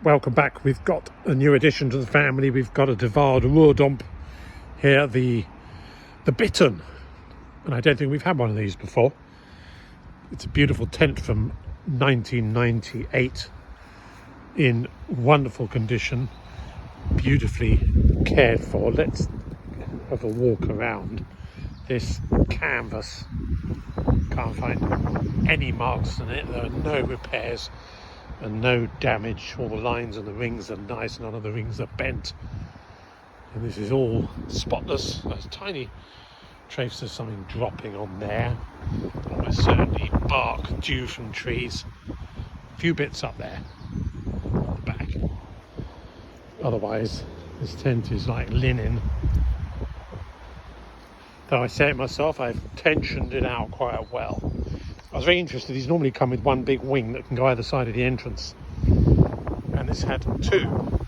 Welcome back. We've got a new addition to the family. We've got a Waard Roerdomp here, the Bittern, and I don't think we've had one of these before. It's a beautiful tent from 1998 in wonderful condition, beautifully cared for. Let's have a walk around this canvas. Can't find any marks on it. There are no repairs and no damage. All the lines and the rings are nice, none of the rings are bent, and this is all spotless. There's tiny trace of something dropping on there, almost certainly bark due from trees. A few bits up there at the back. Otherwise this tent is like linen. Though I say it myself, I've tensioned it out quite well. I was very interested. These normally come with one big wing that can go either side of the entrance, and this had two.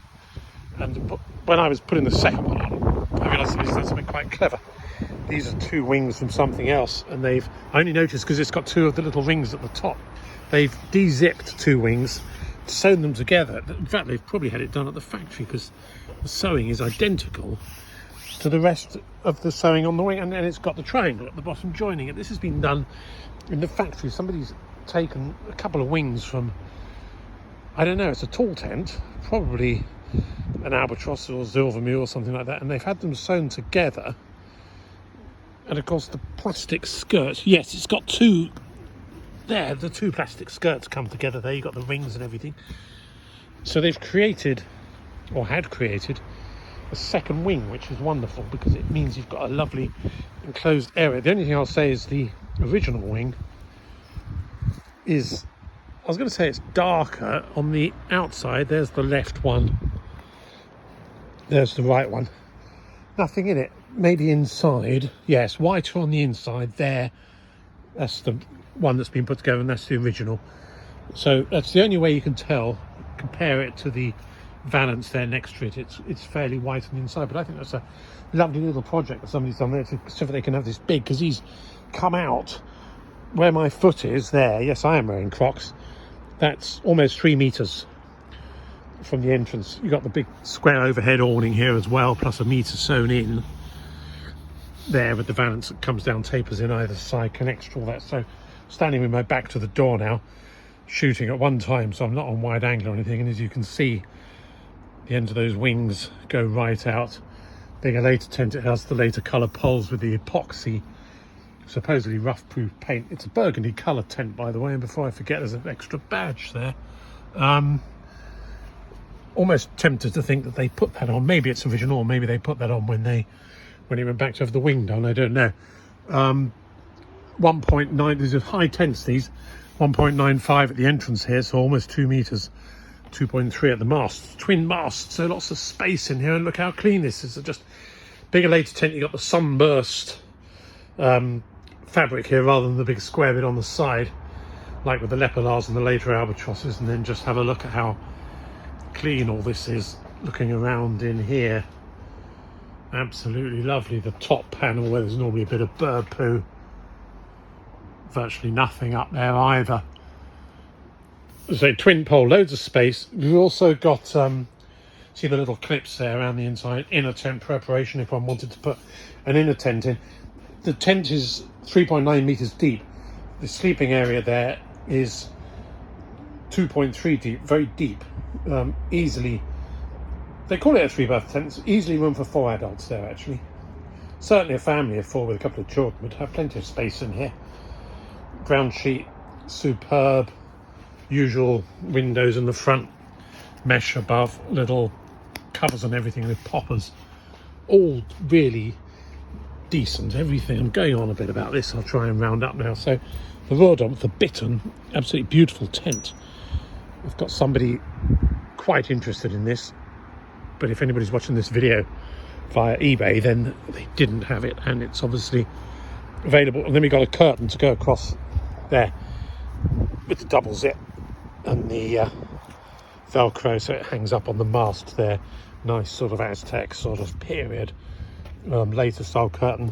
And when I was putting the second one on, I realised that it's done something quite clever. These are two wings from something else, and I only noticed because it's got two of the little rings at the top. They've de-zipped two wings, sewn them together. In fact, they've probably had it done at the factory, because the sewing is identical to the rest of the sewing on the wing, and then it's got the triangle at the bottom joining it. This has been done in the factory. Somebody's taken a couple of wings from, I don't know, it's a tall tent, probably an albatross or silvermew or something like that, and they've had them sewn together. And of course the plastic skirt, yes, it's got two there, the two plastic skirts come together there. You've got the rings and everything. So they've created, or had created, a second wing, which is wonderful, because it means you've got a lovely enclosed area. The only thing I'll say is the original wing is, I was going to say it's darker on the outside. There's the left one, there's the right one, nothing in it. Maybe inside, yes, whiter on the inside there. That's the one that's been put together, and that's the original. So that's the only way you can tell. Compare it to the valance there next to it. It's fairly white on the inside, but I think that's a lovely little project that somebody's done there, so that they can have this big, because he's come out where my foot is there. Yes, I am wearing Crocs. That's almost 3 meters from the entrance. You've got the big square overhead awning here as well, plus a meter sewn in there with the valance that comes down, tapers in either side, connects to all that. So standing with my back to the door now, shooting at one time, so I'm not on wide angle or anything, and as you can see, the ends of those wings go right out. Being a later tent, it has the later colour poles with the epoxy, supposedly rough proof paint. It's a burgundy colour tent, by the way, and before I forget, there's an extra badge there. Almost tempted to think that they put that on. Maybe it's original, or maybe they put that on when it went back to have the wing done. I don't know. 1.9, these are high tents, these. 1.95 at the entrance here, so almost 2 meters. 2.3 at the mast, twin masts, so lots of space in here. And look how clean this is. Just bigger later tent. You got the sunburst fabric here rather than the big square bit on the side, like with the leopards and the later albatrosses. And then just have a look at how clean all this is. Looking around in here, absolutely lovely. The top panel where there's normally a bit of bird poo, virtually nothing up there either. So twin pole, loads of space. We've also got see the little clips there around the inside, inner tent preparation if one wanted to put an inner tent in. The tent is 3.9 meters deep. The sleeping area there is 2.3 deep, very deep. Easily, they call it a 3-berth tent. It's easily room for 4 adults there, actually. Certainly a family of 4 with a couple of children would have plenty of space in here. Ground sheet, superb. Usual windows in the front, mesh above, little covers on everything with poppers, all really decent. Everything. I'm going on a bit about this. I'll try and round up now. So the Roerdomp, the Bittern, absolutely beautiful tent. I've got somebody quite interested in this, but if anybody's watching this video via eBay, then they didn't have it, and it's obviously available. And then we got a curtain to go across there with the double zip and the Velcro, so it hangs up on the mast there. Nice sort of Aztec sort of period later style curtain.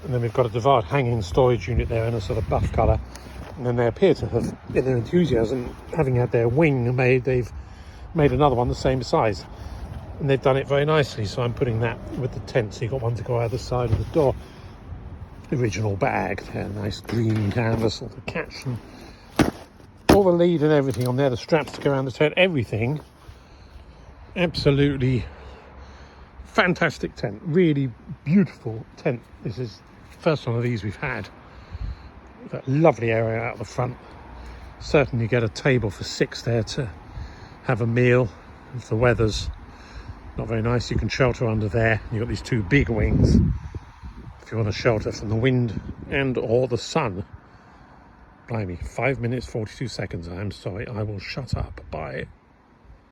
And then we've got a Waard hanging storage unit there in a sort of buff colour. And then they appear to have, in their enthusiasm, having had their wing made, they've made another one the same size, and they've done it very nicely. So I'm putting that with the tent, so you've got one to go either side of the door. The original bag there, nice green canvas, all the catch and all the lead and everything on there, the straps to go around the tent, everything. Absolutely fantastic tent, really beautiful tent. This is the first one of these we've had. That lovely area out the front. Certainly get a table for 6 there to have a meal. If the weather's not very nice, you can shelter under there. You've got these 2 big wings if you want to shelter from the wind and or the sun. Blimey, 5 minutes 42 seconds. I'm sorry, I will shut up. Bye.